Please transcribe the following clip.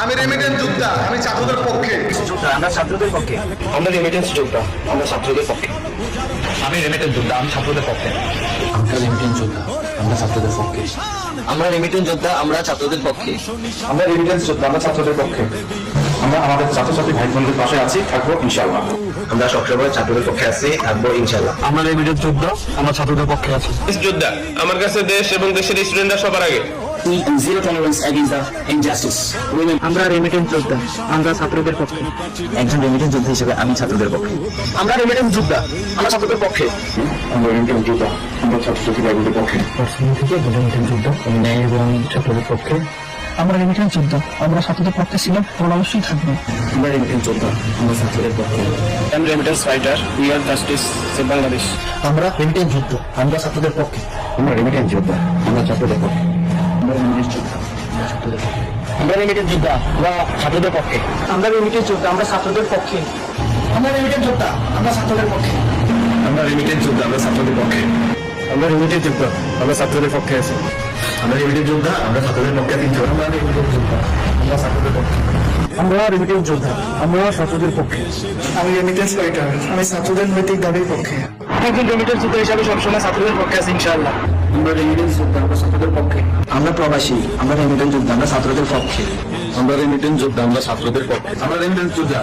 আমি রেমিটেন্স যোদ্ধা, আমি ছাত্রদের পক্ষে। আমরা ছাত্রদের পক্ষে। আমরা রেমিটেন্স যোদ্ধা, আমরা ছাত্রদের পক্ষে। আমি রেমিটেন্স যোদ্ধা, আমি ছাত্রদের পক্ষে। আমরা রেমিটেন্স যোদ্ধা, আমরা ছাত্রদের পক্ষে। আমরা রেমিটেন্স যোদ্ধা, আমরা ছাত্রদের পক্ষে। আমরা রেমিটেন্স যোদ্ধা, আমরা ছাত্রদের পক্ষে। আমরা আমাদের ছাত্রছাত্রী ভাই বোনদের পাশে আছি, থাকবো ইনশাআল্লাহ। আমরা সবসময় ছাত্রদের পক্ষে আছি, থাকবো ইনশাআল্লাহ। আমরা রেমিটেন্স যোদ্ধা, আমরা ছাত্রদের পক্ষে আছি। যোদ্ধা, আমার কাছে দেশ এবং দেশের স্টুডেন্টরা সবার আগে। Zero tolerance against the injustice. আমরা রেমিটেন্স যোদ্ধা, আমরা ছাত্রদের পক্ষে। একজন রেমিটেন্স যোদ্ধা হিসেবে আমি ছাত্রদের পক্ষে। আমরা রেমিটেন্স যোদ্ধা, আমরা ছাত্রদের পক্ষে। আমরা রেমিটেন্স যোদ্ধা, আমরা ছাত্রছাত্রী ভাই বোনদের পক্ষে। রেমিটেন্স যোদ্ধা, ন্যায় এবং ছাত্রদের পক্ষে। আমরা রেমিটেন্স যোদ্ধা, আমরা ছাত্রদের পক্ষে ছিলাম এবং অবশ্যই থাকবো। আমরা রেমিটেন্স যোদ্ধা, আমরা ছাত্রদের পক্ষে। I'm remittance fighter, we are justice, save Bangladesh. আমরা রেমিটেন্স যোদ্ধা, আমরা ছাত্রদের পক্ষে। আমরা রেমিটেন্স যোদ্ধা, আমরা ছাত্রদের পক্ষে। আমরা রেমিটেন্স যোদ্ধা, আমরা ছাত্রদের পক্ষে। আমরা রেমিটেন্স যোদ্ধা, আমরা ছাত্রদের পক্ষে। আমরা রেমিটেন্স যোদ্ধা, আমরা ছাত্রদের পক্ষে। আমরা রেমিটেন্স যোদ্ধা, আমরা ছাত্রদের পক্ষে। আমরা রেমিটেন্স যোদ্ধা, আমরা ছাত্রদের পক্ষে। আমরা রেমিটেন্স যোদ্ধা, আমরা ছাত্রদের পক্ষে আছি। আমরা রেমিটেন্স যোদ্ধা, আমরা ছাত্রদের পক্ষে আছি। আমরা রেমিটেন্স যোদ্ধা, আমরা ছাত্রদের পক্ষে। আমরা রেমিটেন্স যোদ্ধা, আমরা ছাত্রদের পক্ষে। আমি রেমিটেন্স ফাইটার, আমি ছাত্রদের নৈতিক দাবির পক্ষে। একজন রেমিটেন্স যোদ্ধা হিসাবে সবসময় ছাত্রদের পক্ষে আছি ইনশাআল্লাহ। আমরা রেমিটেন্স যোদ্ধা, আমরা ছাত্রদের পক্ষে। আমরা প্রবাসী, আমরা রেমিটেন্স যোদ্ধা, আমরা ছাত্রদের পক্ষে। আমরা রেমিটেন্স যোদ্ধা, আমরা ছাত্রদের পক্ষে। আমরা রেমিটেন্স যোদ্ধা,